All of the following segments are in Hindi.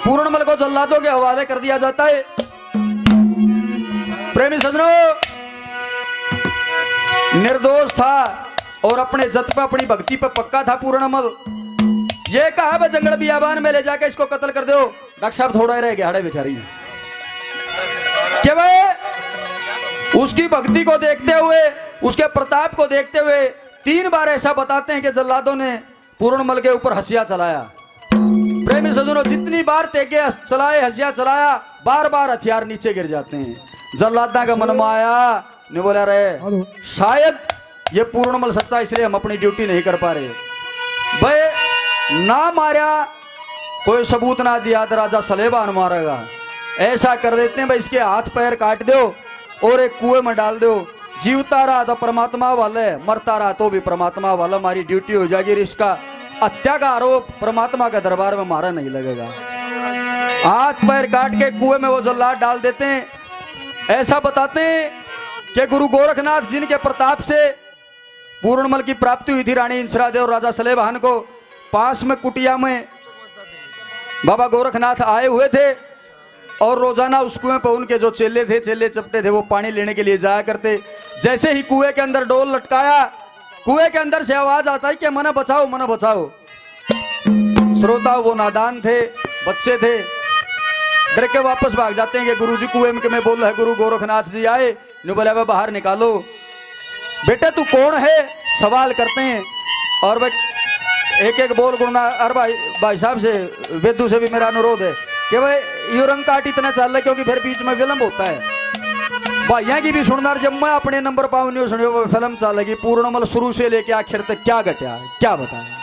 पूर्णमल को जल्लादों के हवाले कर दिया जाता है। प्रेमी सज्जनों, निर्दोष था और अपने जत पे अपनी भक्ति पे पक्का था पूर्णमल। ये कहा भाई जंगल बियाबान में ले जाके इसको कत्ल कर दो। डॉक्टर साहब थोड़ा ही रह गया हड़े बेचारी के भाई उसकी भक्ति को देखते हुए, उसके प्रताप को देखते हुए 3 बार ऐसा बताते हैं कि जल्लादों ने पूर्णमल के ऊपर हसिया चलाया। प्रेमी सज्जनों, जितनी बार तेगे चलाए, हसिया चलाया, बार बार हथियार नीचे गिर जाते हैं। जल्लादा का मन में आया, नहीं बोला रहे शायद ये पूर्णमल सच्चा, इसलिए हम अपनी ड्यूटी नहीं कर पा रहे। भाई ना मारा, कोई सबूत ना दिया तो राजा सलेबान मारेगा। ऐसा कर देते हैं भाई, इसके हाथ पैर काट दो और एक कुएं में डाल दो। जीवता रहा तो परमात्मा वाले, मरता रहा तो भी परमात्मा वाला। हमारी ड्यूटी हो जाएगी। इसका हत्या का आरोप परमात्मा के दरबार में मारा नहीं लगेगा। हाथ पैर काट के कुएं में वो जल्लाद डाल देते हैं। ऐसा बताते हैं कि गुरु गोरखनाथ जिनके प्रताप से पूर्णमल की प्राप्ति हुई थी, रानी इंसरादेव और राजा सलेबहान को, पास में कुटिया में बाबा गोरखनाथ आए हुए थे और रोजाना उस कुएं पर उनके जो चेले थे, चेले चपटे थे, वो पानी लेने के लिए जाया करते। जैसे ही कुएं के अंदर डोल लटकाया, कुएं के अंदर से आवाज आता है कि मना बचाओ, मना बचाओ। श्रोता वो नादान थे, बच्चे थे, डर के वापस भाग जाते हैं कि गुरुजी कुएं में बोल रहे, गुरु गोरखनाथ जी आए, ने बोला वह बाहर निकालो। बेटे तू कौन है, सवाल करते हैं। और भाई एक एक बोल गुणना। अरे भाई साहब से, वेदू से भी मेरा अनुरोध है कि भाई यू रंग काट इतना चल रहा, क्योंकि फिर बीच में विलंब होता है। भाइयों की भी सुनना, जब मैं अपने नंबर पाऊंगी सुनियो फिल्म चलेगी पूर्णमल शुरू से लेके आखिर तक क्या घटा, क्या बताया।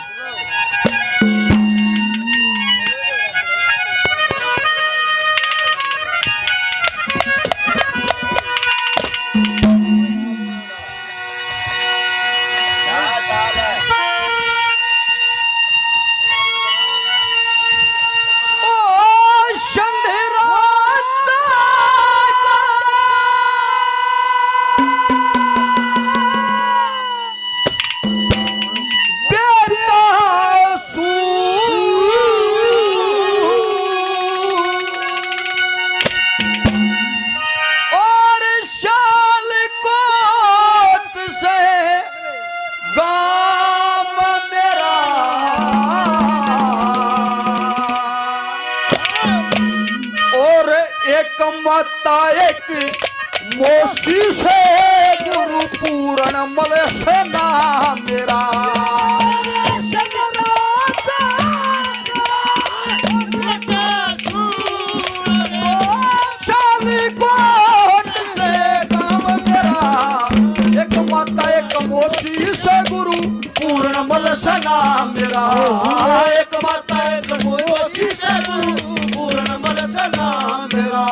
माता एक मोशी से गुरु पूर्णमल से नाम मेरा। चालीकोट से गाँव मेरा, एक माता एक मोशी से गुरु पूर्णमल से नाम मेरा। एक माता एक मोशी से गुरु पूर्णमल से नाम मेरा।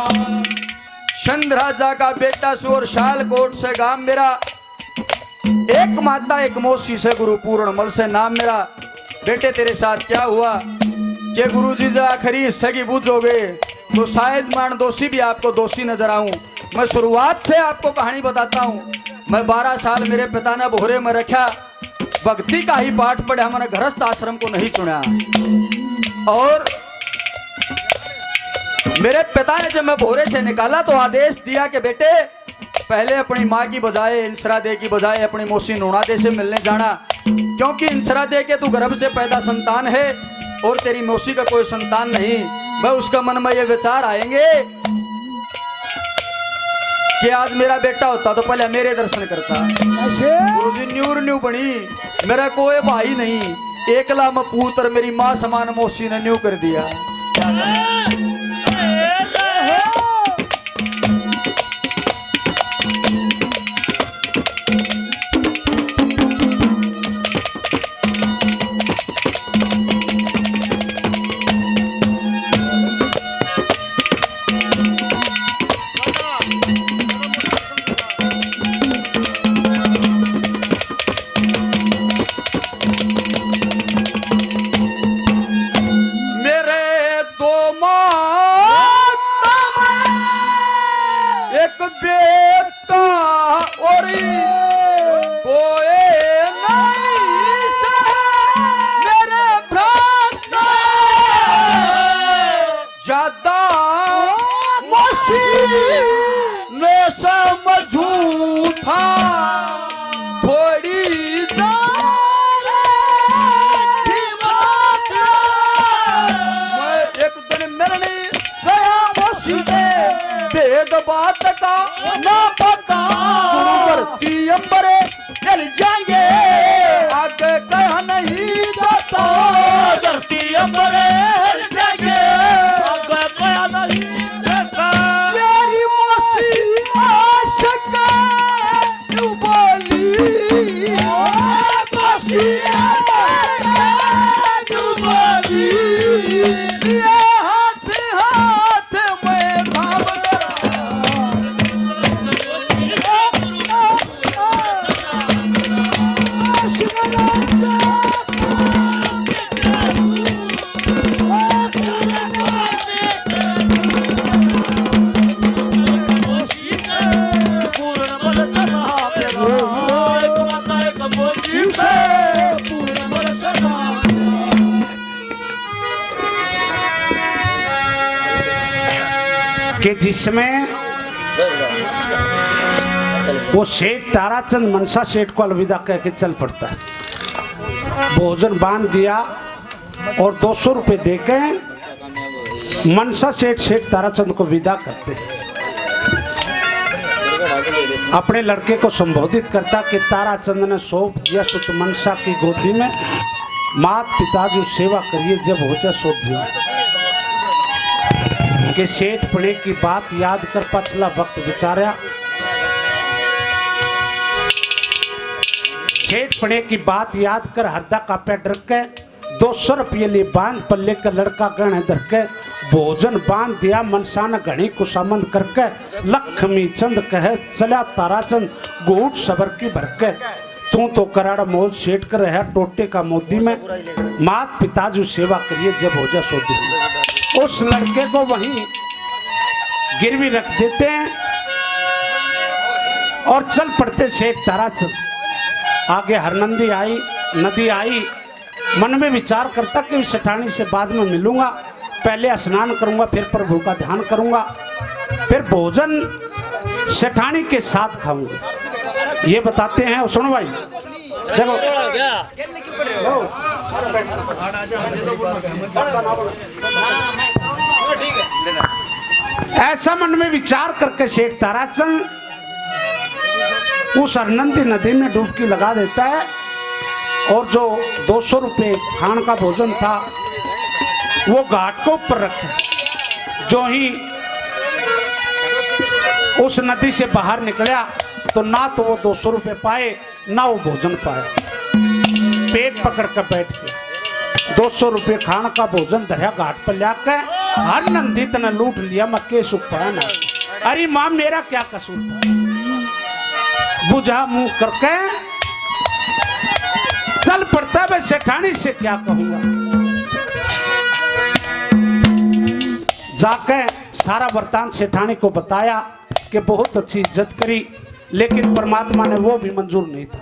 चंद राजा का बेटा सुर शालकोट से गांव मेरा, एक माता एक मौसी से गुरु पूर्णमल से नाम मेरा। बेटे तेरे साथ क्या हुआ कि गुरुजी जी आखिरी हिस्से की बूझोगे तो शायद मैं दोषी भी आपको दोषी नजर आऊं। मैं शुरुआत से आपको कहानी बताता हूं। मैं 12 साल मेरे पिता ने बोहरे में रखा, भक्ति का ही पाठ पढ़े, हमारे गृहस्थ आश्रम को नहीं चुना। और मेरे पिता ने जब मैं भोरे से निकाला तो आदेश दिया कि बेटे पहले अपनी माँ की बजाय, इंसरा दे की बजाय अपनी मौसी नूना दे से मिलने जाना, क्योंकि इंसरा दे के तू गर्भ से पैदा संतान है और तेरी मौसी का कोई संतान नहीं। मैं उसका मन में ये विचार आएंगे कि आज मेरा बेटा होता तो पहले मेरे दर्शन करता। गुरुजी न्यूर न्यू बनी, मेरा कोई भाई नहीं, एकला मैं पुत्र, मेरी माँ समान मौसी ने न्यू कर दिया। ज्यादा मसी ने समझू था थोड़ी मैं एक दिन मिलने गया मसी में भेद बात का ना पता गुरुवर्ती अंबरे जल जाएंगे आगे कहा नहीं जाता धरती अंबरे हिल जाएंगे आगे कहा नहीं जाता मेरी मौसी आशिक क्यों बोली मौसी आशिक क्यों बोली ये हाथ हाथ में थाम पूर्ण बल सना प्यारा एक माता एक मोची से पूर्ण बल सना कि जिसमें वो सेठ ताराचंद मनसा सेठ को अलविदा कह के चल पड़ता है। भोजन बांध दिया और 200 रुपए देके मनसा सेठ सेठ ताराचंद को विदा करते हैं। अपने लड़के को संबोधित करता कि ताराचंद ने सौंप दिया सुत मनसा की गोदी में, मात पिता जो सेवा करिए जब हो जाए सो दियो। कि सेठ पड़े की बात याद कर पछला वक्त विचारा, सेठ पड़े की बात याद कर हरदा का पे डर के 200 रुपये लिए बांध पल्ले का लड़का गण धर के भोजन बांध दिया। मनसा ने घड़ी कुसामंद करके लक्ष्मी चंद कहे चला ताराचंद घूट सबर की भर के तू तो कराड़ा मौज सेठ कर रहा टोटे का मोदी में, मात पिता जो सेवा करिए जब हो जा सोती। उस लड़के को वहीं गिरवी रख देते हैं और चल पड़ते सेठ ताराचंद। आगे हरनंदी आई, नदी आई, मन में विचार करता कि सेठानी से बाद में मिलूंगा, पहले स्नान करूंगा, फिर प्रभु का ध्यान करूंगा, फिर भोजन सेठानी के साथ खाऊंगा। ये बताते हैं, सुनो भाई देखो ऐसा मन में विचार करके सेठ ताराचंद उस हरनंदी नदी में डुबकी लगा देता है और जो 200 रुपये खान का भोजन था वो घाट को ऊपर रखे। जो ही उस नदी से बाहर निकला तो ना तो वो 200 रुपये पाए ना वो भोजन पाए। पेट पकड़ कर बैठ के 200 रुपये खान का भोजन धरिया घाट पर लाकर हर नंदी तने लूट लिया, मक्के सुख पाया ना। अरे माँ मेरा क्या कसूर था, बुझा मुंह करके चल पड़ता। मैं सेठानी से क्या कहूंगा, जाके सारा वरतान सेठानी को बताया कि बहुत अच्छी इज्जत करी, लेकिन परमात्मा ने वो भी मंजूर नहीं था।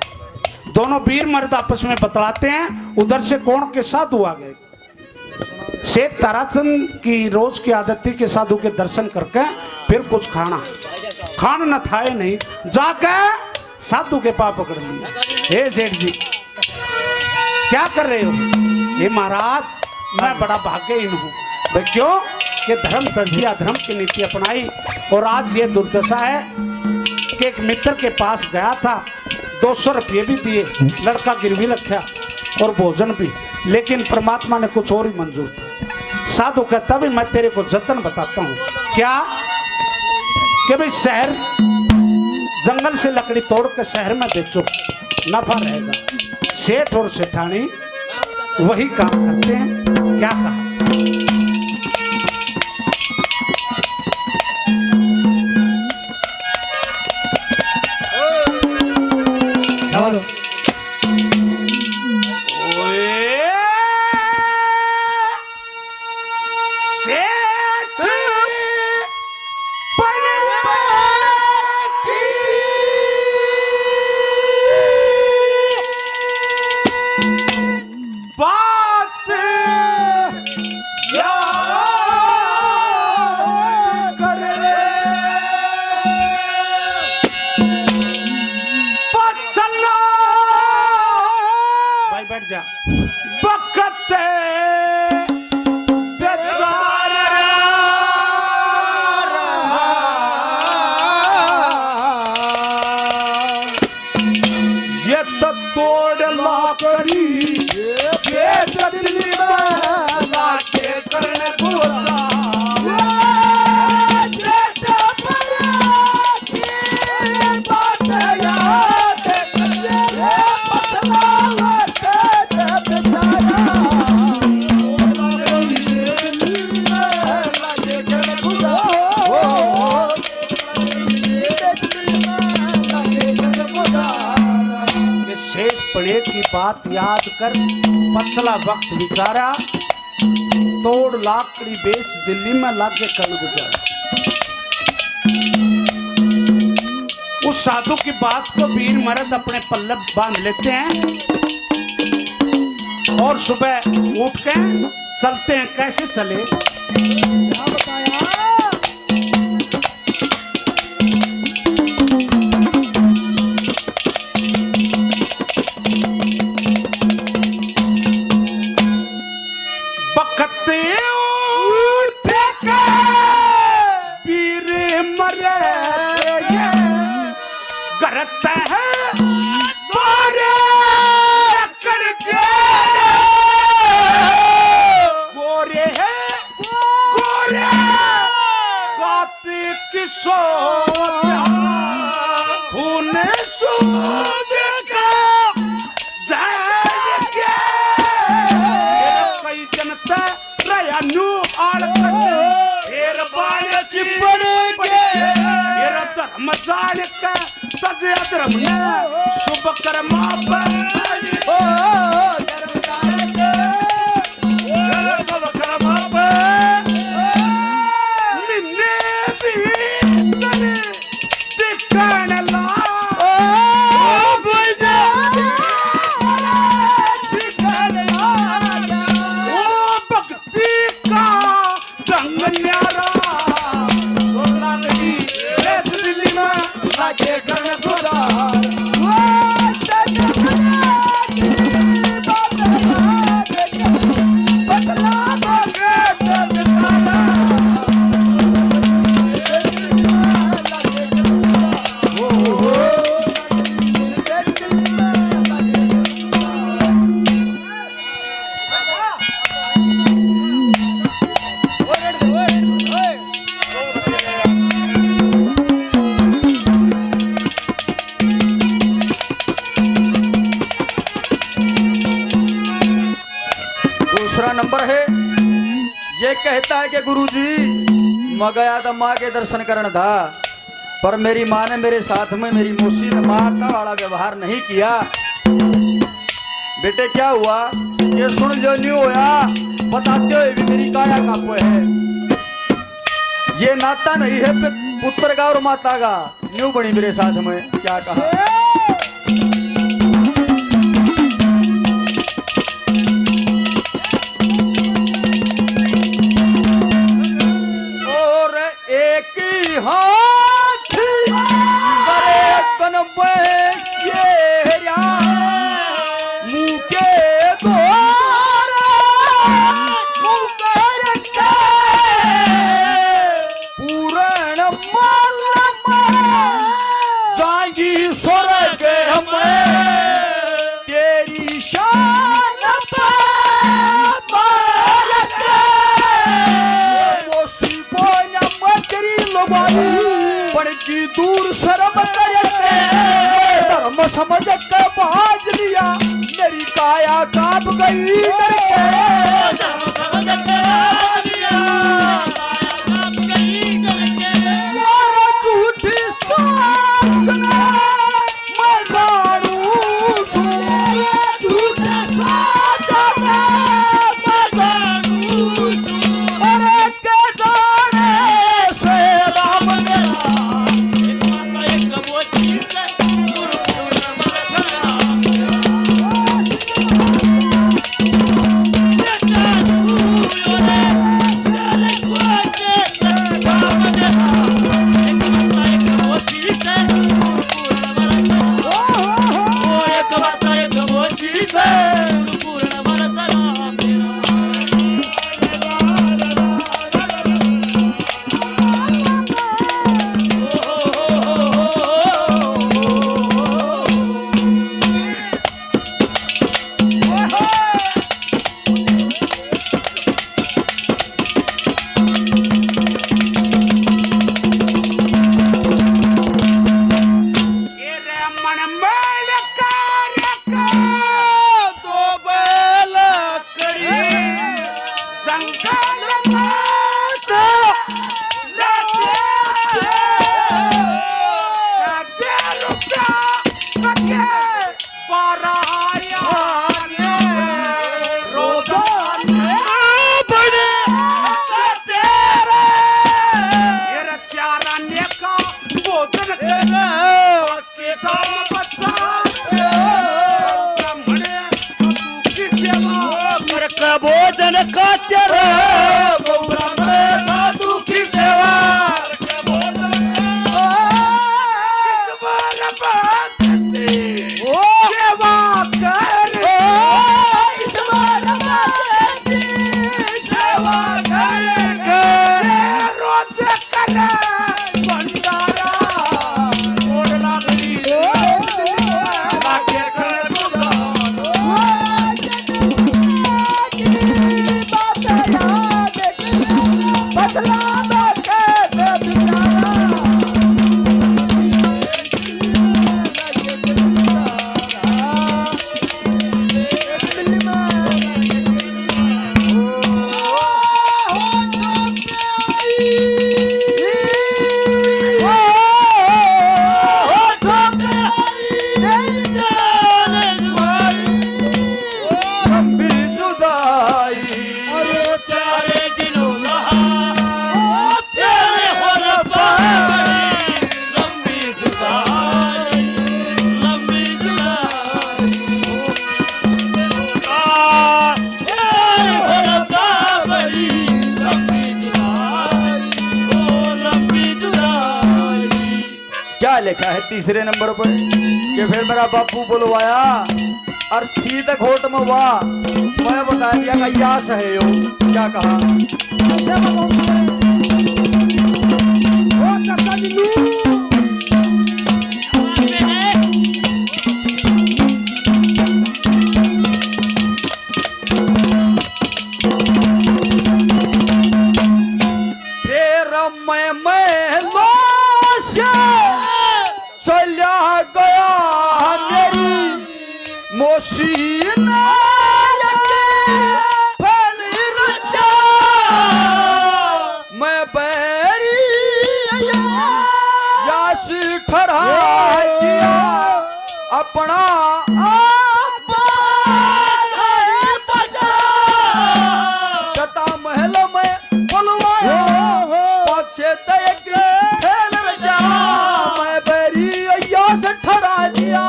दोनों वीर मर्द आपस में बतलाते हैं, उधर से कौन के साधु आ गए। सेठ ताराचंद की रोज की आदत थी कि साधु के दर्शन करके फिर कुछ खाना न था ही नहीं, जाके साधु के पाँव पकड़ लिए। हे सेठ जी क्या कर रहे हो? हे महाराज मैं बड़ा भाग्यहीन हूँ। भाई क्यों? कि धर्म तजदिया धर्म की नीति अपनाई और आज ये दुर्दशा है कि एक मित्र के पास गया था, 200 रुपये भी दिए, लड़का गिरवी रखा और भोजन भी, लेकिन परमात्मा ने कुछ और ही मंजूर था। साधु कहता भी मैं तेरे को जतन बताता हूँ। क्या? कि भाई शहर जंगल से लकड़ी तोड़ के शहर में बेचो, नफा रहेगा। सेठ और सेठानी वही काम करते हैं। क्या कहा? की बात याद कर पछला वक्त विचारा, तोड़ लाकड़ी बेच दिल्ली में लागे कण गुजारा। उस साधु की बात को वीर मर्द अपने पल्ले बांध लेते हैं और सुबह उठ के चलते हैं। कैसे चले? क्या बताया? बखते उठ के वीर मरे करते हैं तोरे चक्कर के गोरे है गोरे गाते किसो खून सूद का जान के कई जनता रया न्यू आड़ हेर बाण चिपड़ेंगे हेर धर्म जान के तजे धर्म ने शुभ कर्मा पर ओ धर्म जाने शुभ कर्मा पर मिन्ने भी तने दिखाने ला ओ बुझा सिखाने आया। ओ भक्ति का रंग न्यारा थोड़ा नहीं रेस दिल्ली में लागे कण गुरार। वो सदगुरु की बात याद कर बचला दोगे दर्द सारा। दूसरा नंबर है, ये कहता है कि गुरुजी मैं गया था माँ के दर्शन करना था, पर मेरी माँ ने मेरे साथ में मेरी मौसी ने माता वाला व्यवहार नहीं किया। बेटे क्या हुआ ये सुन जो न्यू होया बताते हुए भी मेरी काया कापो है। ये नाता नहीं है पुत्र का और माता का। न्यू बनी मेरे साथ में क्या कहा। और एक ही हाथ करे कनपे ये मुंह के द्वारा मुंह करके पूरण मालम जाएगी स्वर्ग हमें तेरी शान की दूर शर्म करके धर्म समझ के बाज लिया मेरी काया कांप गई करके। धर्म समझ के बाज लिया काया कांप गई करके। वो झूठी साजना मैं जानू सू झूठा साजना मैं जानू सू। अरे के जाने से राम ने रे भंडारा ओढ़ला गई लागे कर लंबी जुदाई चारे दिनों रहा प्यारे हो रब्बा लंबी जुदाई लंबी जुदाई प्यारे हो रब्बा बड़ी लंबी जुदाई ओ लंबी जुदाई। क्या लिखा है तीसरे नंबर पर कि फिर मेरा बापू बुलवाया और थी तक होट में हुआ मैं बता दिया का यास है यो क्या कहा फिर मैं लाश चला गया मेरी मोशीना फैली रचा मैं बैरी यास ठहरा दिया अपना कता महल में बुलवाया पक्षे तक खेल रचा मैं बैरी यास ठहरा दिया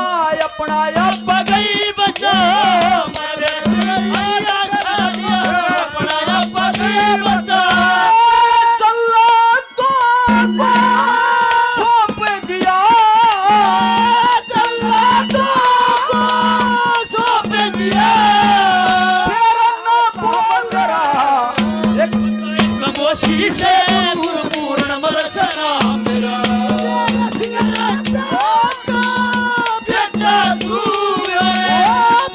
अपना अब गई बचा मेरे आया खा दिया अपना अब गई बचा चला तो सौंप दिया चला तो सौंप दिया तेरा ना बोल रहा एक कमोशी से पूर्ण मदसना मेरा बेटा तू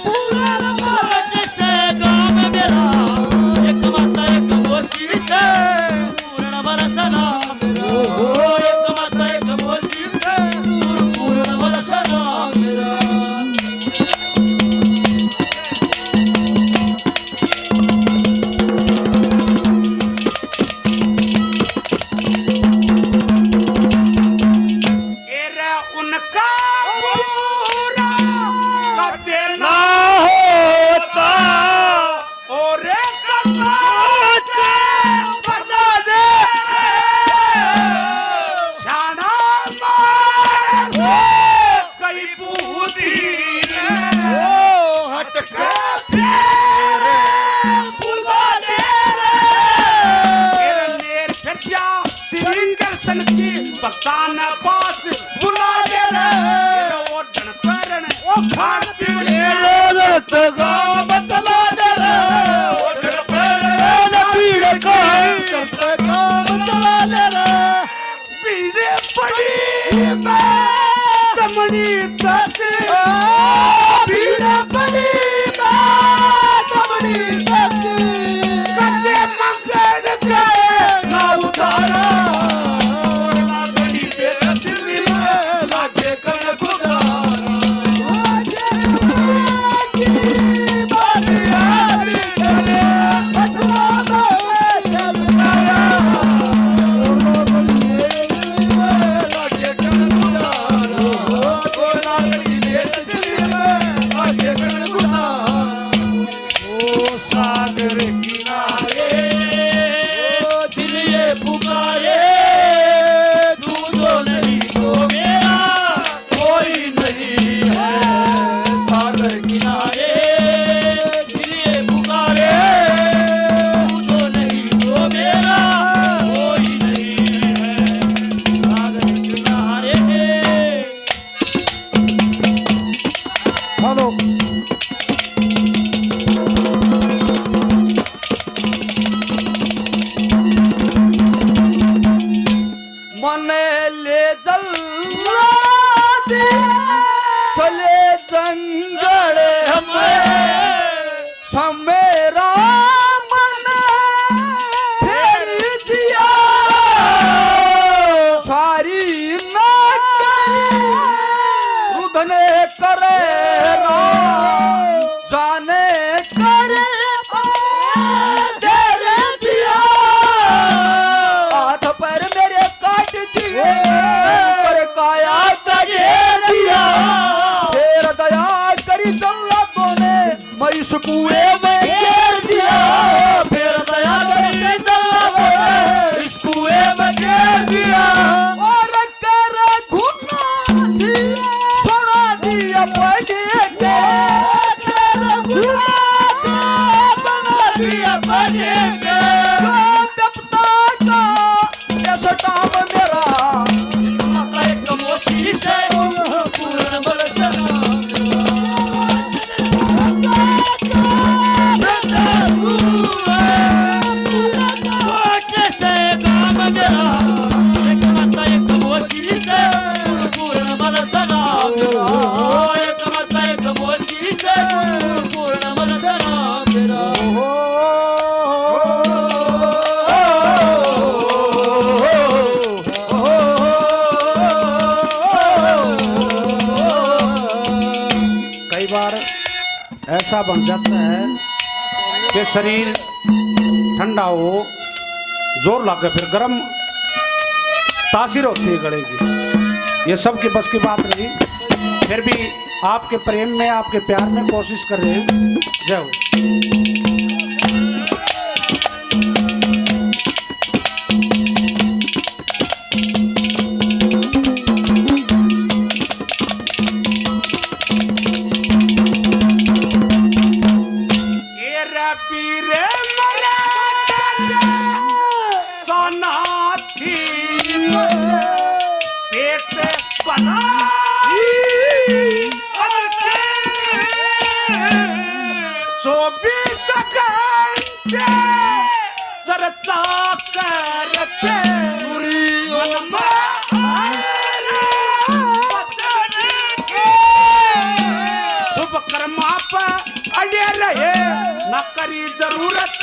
पूर्ण मदद से काम मेरा एक माता एक कमोशी से पूर्ण मदसना मेरा एक माता एक कमोशी से पूर्ण मदसना मेरा। तेरा उनका पूरा कदे ना होता और बता दे शाना कई बूदी हटके फिर जा श्री दर्शन की भक्तान पास बुला दे रे वो धनपरन वो खान पीने बतला दे रे ओढ़ पर पीड़ का करते काम चला दे रे पीड़े पड़ी मैं तमनी तक पीड़ पड़ी मैं तमनी तक कदे मंगल गए ना उतारा लागनी तेरे दिल में लागे कण गुजारा बारी यारी तेरे बचवा में चल आया लागे कण गुजारा ओ लागनी तेरे दिल में लागे कण गुजारा ओ सागर किनारे ओ दिल ये पुकारे तू जो नहीं तो मेरा कोई नहीं है सागर किनारे दिल ये पुकारे तू जो नहीं तो मेरा कोई नहीं है सागर किनारे। हेलो जल्लादी चले जंगल में समेरा मन फेर दिया सारी न रुधने करे जाने करे दे दिया हाथ पैर मेरे काट दिए पर काया तजे दिया फिर दया करी जल्लादों ने मैं इस कुएं में गिर दिया फिर दया करी जल्लादों ने इस कुएं में गिर दिया और कर गुनाह थी सुना दिया पढ़े के कर गुनाह बना दिया पढ़े के व्यपता का ये सटाम मेरा माता एक मोसी से पूर्ण बलसना कोट से काम मेरा एक माता एक मोसी से पूर्ण बलसना एक माता एक मोसी से पूर्ण बलसना मेरा कई बार ऐसा बन जाता है कि शरीर ठंडा हो जोर लगे फिर गर्म तासीर होती है गले की। ये सब की बस की बात नहीं, फिर भी आपके प्रेम में आपके प्यार में कोशिश कर रहे हैं। जय हो। शुभ कर्मा पर अड़े रहे न करी जरूरत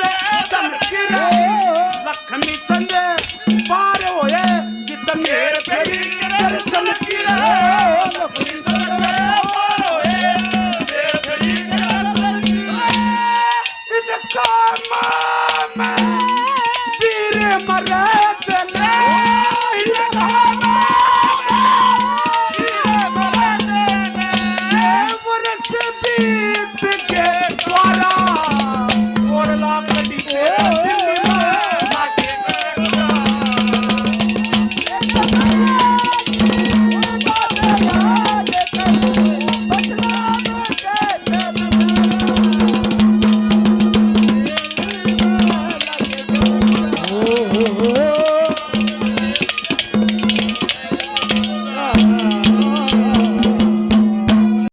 लक्ष्मी चंद पार होए जित मेरे फेरी दर्शन की इनका वीर मरे